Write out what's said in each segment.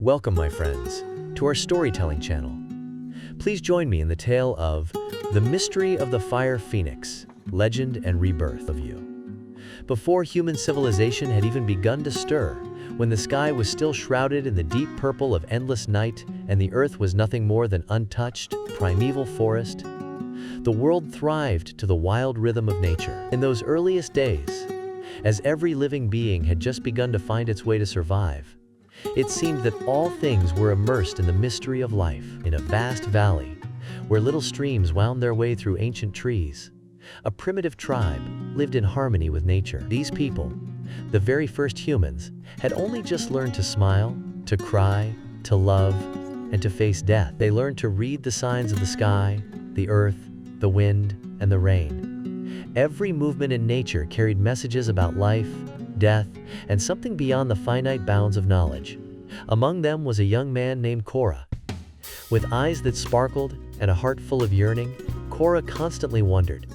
Welcome, my friends, to our storytelling channel. Please join me in the tale of The Mystery of the Fire Phoenix, Legend and Rebirth of You. Before human civilization had even begun to stir, when the sky was still shrouded in the deep purple of endless night and the earth was nothing more than untouched, primeval forest, the world thrived to the wild rhythm of nature. In those earliest days, as every living being had just begun to find its way to survive, it seemed that all things were immersed in the mystery of life. In a vast valley, where little streams wound their way through ancient trees, a primitive tribe lived in harmony with nature. These people, the very first humans, had only just learned to smile, to cry, to love, and to face death. They learned to read the signs of the sky, the earth, the wind, and the rain. Every movement in nature carried messages about life, death, and something beyond the finite bounds of knowledge. Among them was a young man named Kora. With eyes that sparkled and a heart full of yearning, Kora constantly wondered,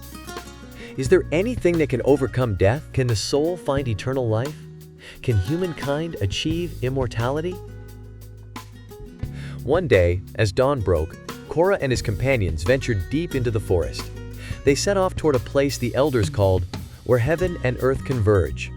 is there anything that can overcome death? Can the soul find eternal life? Can humankind achieve immortality? One day, as dawn broke, Kora and his companions ventured deep into the forest. They set off toward a place the elders called where heaven and earth converge,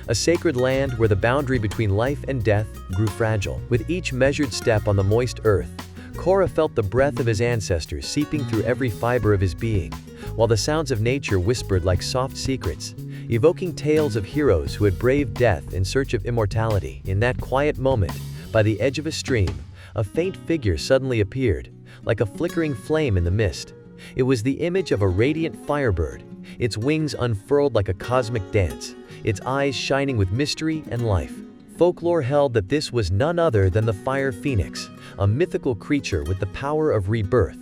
a sacred land where the boundary between life and death grew fragile. With each measured step on the moist earth, Kora felt the breath of his ancestors seeping through every fiber of his being, while the sounds of nature whispered like soft secrets, evoking tales of heroes who had braved death in search of immortality. In that quiet moment, by the edge of a stream, a faint figure suddenly appeared, like a flickering flame in the mist. It was the image of a radiant firebird, its wings unfurled like a cosmic dance, its eyes shining with mystery and life. Folklore held that this was none other than the fire phoenix, a mythical creature with the power of rebirth,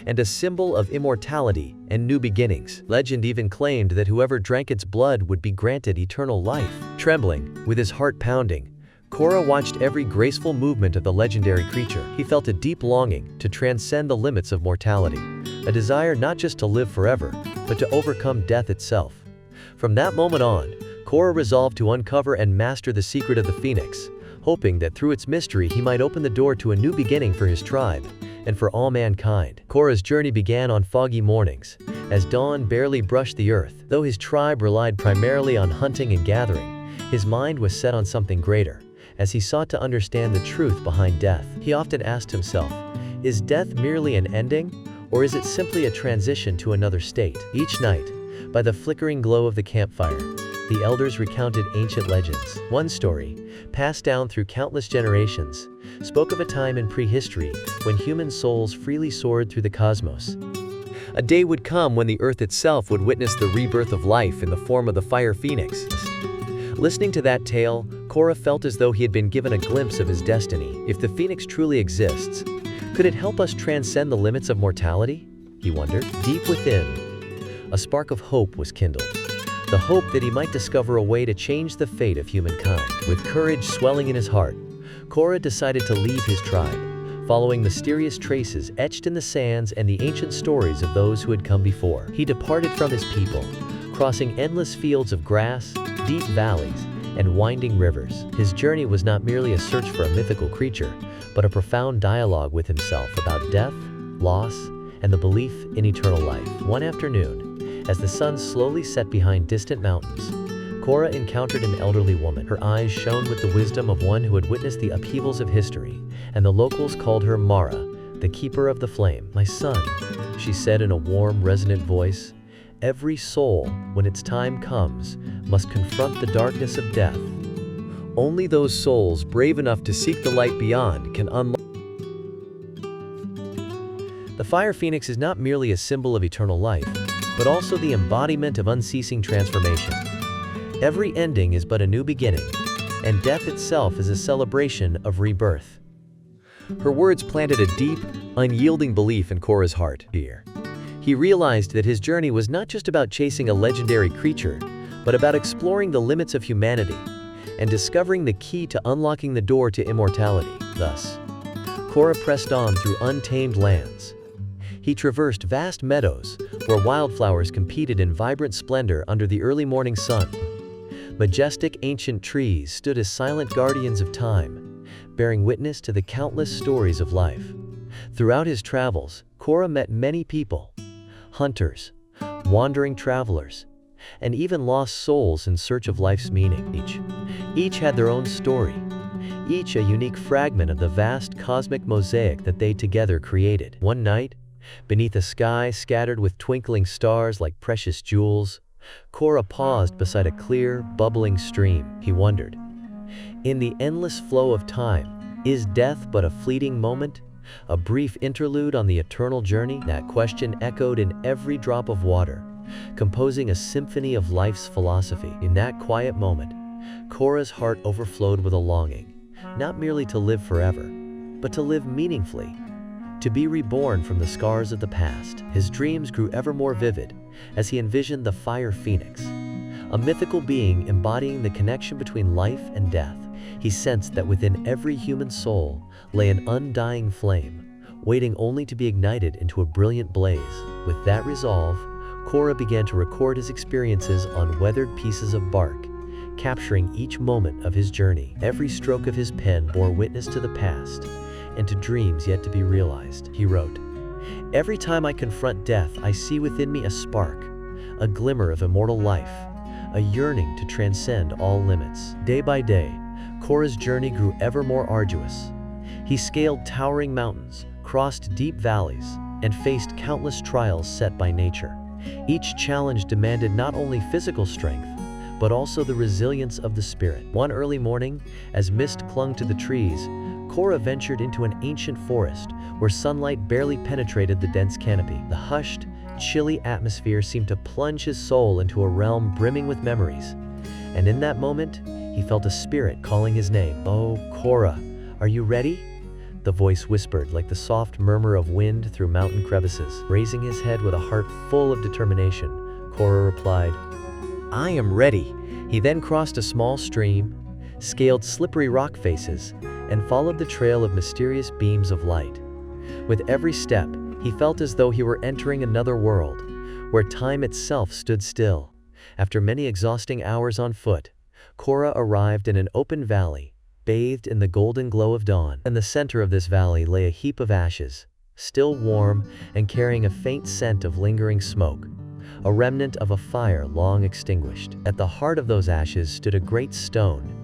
and a symbol of immortality and new beginnings. Legend even claimed that whoever drank its blood would be granted eternal life. Trembling, with his heart pounding, Kora watched every graceful movement of the legendary creature. He felt a deep longing to transcend the limits of mortality, a desire not just to live forever, but to overcome death itself. From that moment on, Kora resolved to uncover and master the secret of the phoenix, hoping that through its mystery he might open the door to a new beginning for his tribe and for all mankind. Kora's journey began on foggy mornings, as dawn barely brushed the earth. Though his tribe relied primarily on hunting and gathering, his mind was set on something greater. As he sought to understand the truth behind death, he often asked himself, is death merely an ending, or is it simply a transition to another state? Each night, by the flickering glow of the campfire, the elders recounted ancient legends. One story, passed down through countless generations, spoke of a time in prehistory when human souls freely soared through the cosmos. A day would come when the earth itself would witness the rebirth of life in the form of the fire phoenix. Listening to that tale, Kora felt as though he had been given a glimpse of his destiny. If the phoenix truly exists, could it help us transcend the limits of mortality? He wondered. Deep within, a spark of hope was kindled. The hope that he might discover a way to change the fate of humankind. With courage swelling in his heart, Kora decided to leave his tribe, following mysterious traces etched in the sands and the ancient stories of those who had come before. He departed from his people, crossing endless fields of grass, deep valleys, and winding rivers. His journey was not merely a search for a mythical creature, but a profound dialogue with himself about death, loss, and the belief in eternal life. One afternoon, as the sun slowly set behind distant mountains, Kora encountered an elderly woman. Her eyes shone with the wisdom of one who had witnessed the upheavals of history, and the locals called her Mara, the keeper of the flame. My son, she said in a warm, resonant voice, every soul, when its time comes, must confront the darkness of death. Only those souls brave enough to seek the light beyond can unlock. The fire phoenix is not merely a symbol of eternal life, but also the embodiment of unceasing transformation. Every ending is but a new beginning, and death itself is a celebration of rebirth. Her words planted a deep, unyielding belief in Kora's heart. He realized that his journey was not just about chasing a legendary creature, but about exploring the limits of humanity and discovering the key to unlocking the door to immortality. Thus, Kora pressed on through untamed lands. He traversed vast meadows where wildflowers competed in vibrant splendor under the early morning sun. Majestic ancient trees stood as silent guardians of time, bearing witness to the countless stories of life. Throughout his travels, Kora met many people, hunters, wandering travelers, and even lost souls in search of life's meaning. Each had their own story, each a unique fragment of the vast cosmic mosaic that they together created. One night, beneath a sky scattered with twinkling stars like precious jewels, Kora paused beside a clear, bubbling stream. He wondered, in the endless flow of time, is death but a fleeting moment? A brief interlude on the eternal journey? That question echoed in every drop of water, composing a symphony of life's philosophy. In that quiet moment, Kora's heart overflowed with a longing, not merely to live forever, but to live meaningfully, to be reborn from the scars of the past. His dreams grew ever more vivid as he envisioned the fire phoenix, a mythical being embodying the connection between life and death. He sensed that within every human soul lay an undying flame, waiting only to be ignited into a brilliant blaze. With that resolve, Kora began to record his experiences on weathered pieces of bark, capturing each moment of his journey. Every stroke of his pen bore witness to the past and to dreams yet to be realized. He wrote, "Every time I confront death, I see within me a spark, a glimmer of immortal life, a yearning to transcend all limits." Day by day, Kora's journey grew ever more arduous. He scaled towering mountains, crossed deep valleys, and faced countless trials set by nature. Each challenge demanded not only physical strength, but also the resilience of the spirit. One early morning, as mist clung to the trees, Kora ventured into an ancient forest where sunlight barely penetrated the dense canopy. The hushed, chilly atmosphere seemed to plunge his soul into a realm brimming with memories. And in that moment, he felt a spirit calling his name. "Oh, Kora, are you ready?" The voice whispered like the soft murmur of wind through mountain crevices. Raising his head with a heart full of determination, Kora replied, "I am ready." He then crossed a small stream, scaled slippery rock faces, and followed the trail of mysterious beams of light. With every step, he felt as though he were entering another world, where time itself stood still. After many exhausting hours on foot, Kora arrived in an open valley, bathed in the golden glow of dawn. In the center of this valley lay a heap of ashes, still warm and carrying a faint scent of lingering smoke, a remnant of a fire long extinguished. At the heart of those ashes stood a great stone,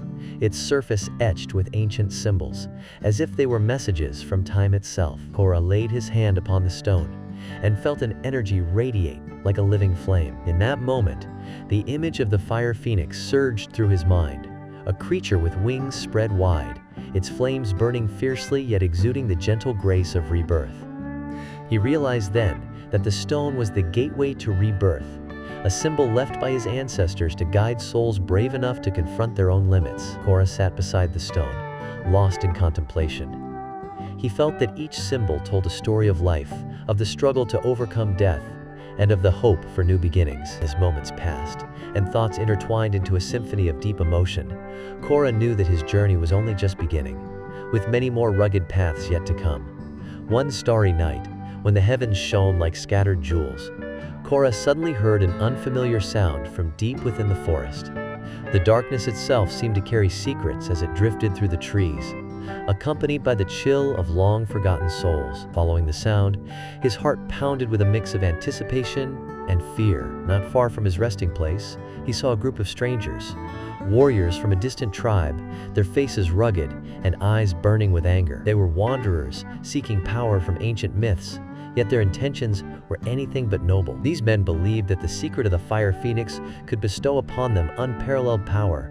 its surface etched with ancient symbols, as if they were messages from time itself. Kora laid his hand upon the stone and felt an energy radiate like a living flame. In that moment, the image of the fire phoenix surged through his mind, a creature with wings spread wide, its flames burning fiercely yet exuding the gentle grace of rebirth. He realized then that the stone was the gateway to rebirth, a symbol left by his ancestors to guide souls brave enough to confront their own limits. Kora sat beside the stone, lost in contemplation. He felt that each symbol told a story of life, of the struggle to overcome death, and of the hope for new beginnings. As moments passed, and thoughts intertwined into a symphony of deep emotion, Kora knew that his journey was only just beginning, with many more rugged paths yet to come. One starry night, when the heavens shone like scattered jewels, Kora suddenly heard an unfamiliar sound from deep within the forest. The darkness itself seemed to carry secrets as it drifted through the trees, accompanied by the chill of long-forgotten souls. Following the sound, his heart pounded with a mix of anticipation and fear. Not far from his resting place, he saw a group of strangers, warriors from a distant tribe, their faces rugged and eyes burning with anger. They were wanderers, seeking power from ancient myths, yet their intentions were anything but noble. These men believed that the secret of the fire phoenix could bestow upon them unparalleled power,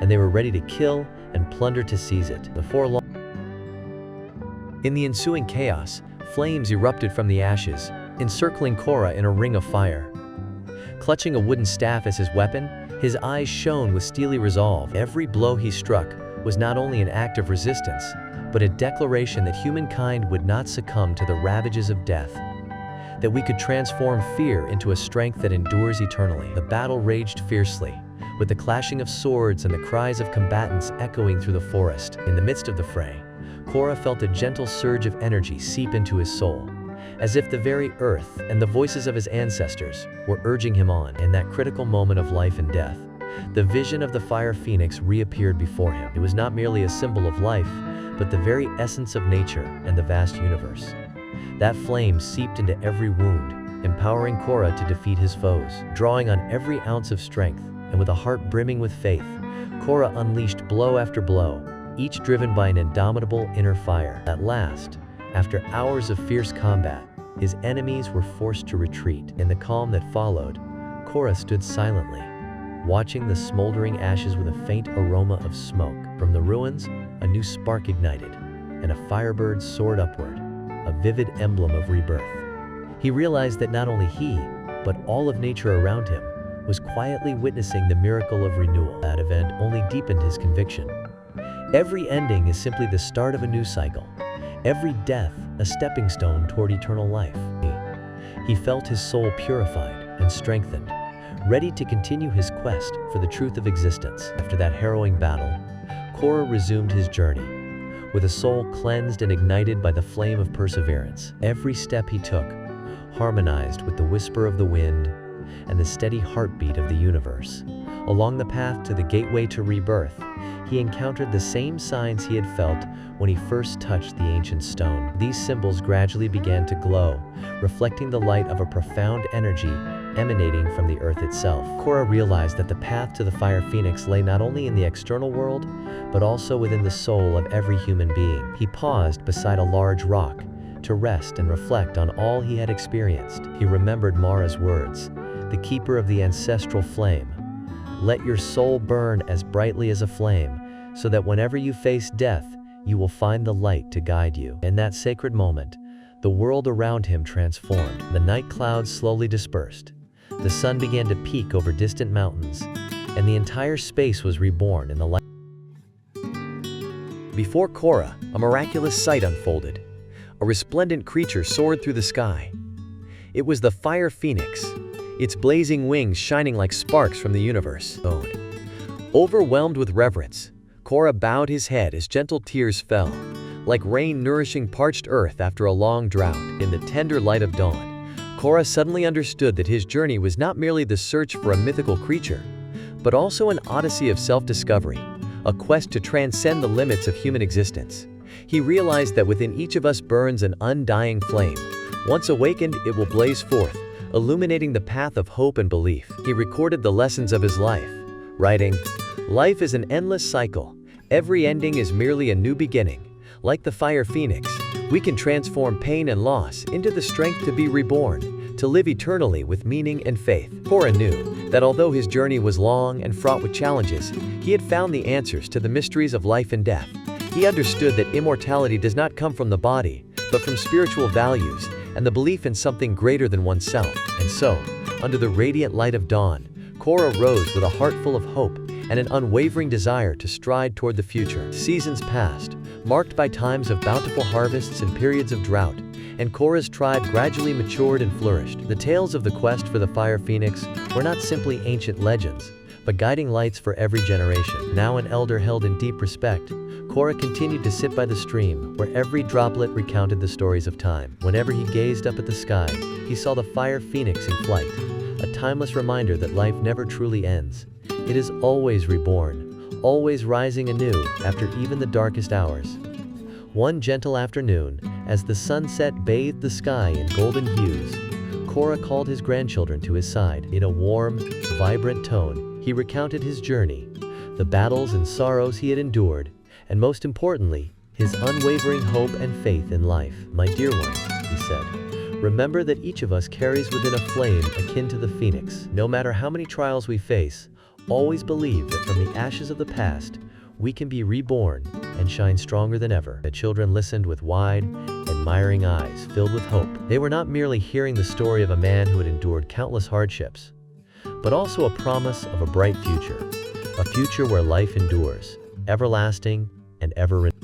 and they were ready to kill and plunder to seize it. Before long, in the ensuing chaos, flames erupted from the ashes, encircling Kora in a ring of fire. Clutching a wooden staff as his weapon, his eyes shone with steely resolve. Every blow he struck was not only an act of resistance, but a declaration that humankind would not succumb to the ravages of death, that we could transform fear into a strength that endures eternally. The battle raged fiercely, with the clashing of swords and the cries of combatants echoing through the forest. In the midst of the fray, Kora felt a gentle surge of energy seep into his soul, as if the very earth and the voices of his ancestors were urging him on. In that critical moment of life and death, the vision of the fire phoenix reappeared before him. It was not merely a symbol of life, but the very essence of nature and the vast universe. That flame seeped into every wound, empowering Kora to defeat his foes. Drawing on every ounce of strength, and with a heart brimming with faith, Kora unleashed blow after blow, each driven by an indomitable inner fire. At last, after hours of fierce combat, his enemies were forced to retreat. In the calm that followed, Kora stood silently, watching the smoldering ashes with a faint aroma of smoke. From the ruins, a new spark ignited, and a firebird soared upward, a vivid emblem of rebirth. He realized that not only he, but all of nature around him, was quietly witnessing the miracle of renewal. That event only deepened his conviction. Every ending is simply the start of a new cycle. Every death, a stepping stone toward eternal life. He felt his soul purified and strengthened, ready to continue his quest for the truth of existence. After that harrowing battle, Kora resumed his journey, with a soul cleansed and ignited by the flame of perseverance. Every step he took harmonized with the whisper of the wind and the steady heartbeat of the universe. Along the path to the gateway to rebirth, he encountered the same signs he had felt when he first touched the ancient stone. These symbols gradually began to glow, reflecting the light of a profound energy emanating from the earth itself. Kora realized that the path to the fire phoenix lay not only in the external world, but also within the soul of every human being. He paused beside a large rock to rest and reflect on all he had experienced. He remembered Mara's words, the keeper of the ancestral flame. Let your soul burn as brightly as a flame, so that whenever you face death, you will find the light to guide you. In that sacred moment, the world around him transformed. The night clouds slowly dispersed. The sun began to peek over distant mountains, and the entire space was reborn in the light. Before Kora, a miraculous sight unfolded. A resplendent creature soared through the sky. It was the fire phoenix, its blazing wings shining like sparks from the universe. Overwhelmed with reverence, Kora bowed his head as gentle tears fell, like rain nourishing parched earth after a long drought. In the tender light of dawn, Kora suddenly understood that his journey was not merely the search for a mythical creature, but also an odyssey of self-discovery, a quest to transcend the limits of human existence. He realized that within each of us burns an undying flame. Once awakened, it will blaze forth, illuminating the path of hope and belief. He recorded the lessons of his life, writing, "Life is an endless cycle. Every ending is merely a new beginning. Like the fire phoenix, we can transform pain and loss into the strength to be reborn, to live eternally with meaning and faith." Kora knew that although his journey was long and fraught with challenges, he had found the answers to the mysteries of life and death. He understood that immortality does not come from the body, but from spiritual values and the belief in something greater than oneself. And so, under the radiant light of dawn, Kora rose with a heart full of hope and an unwavering desire to stride toward the future. Seasons passed, marked by times of bountiful harvests and periods of drought, and Kora's tribe gradually matured and flourished. The tales of the quest for the fire phoenix were not simply ancient legends, but guiding lights for every generation. Now an elder held in deep respect, Kora continued to sit by the stream, where every droplet recounted the stories of time. Whenever he gazed up at the sky, he saw the fire phoenix in flight, a timeless reminder that life never truly ends. It is always reborn, always rising anew after even the darkest hours. One gentle afternoon, as the sunset bathed the sky in golden hues, Kora called his grandchildren to his side. In a warm, vibrant tone, he recounted his journey, the battles and sorrows he had endured, and most importantly, his unwavering hope and faith in life. "My dear ones," he said, "remember that each of us carries within a flame akin to the phoenix. No matter how many trials we face, always believe that from the ashes of the past, we can be reborn and shine stronger than ever." The children listened with wide, admiring eyes filled with hope. They were not merely hearing the story of a man who had endured countless hardships, but also a promise of a bright future, a future where life endures, everlasting and ever renewed.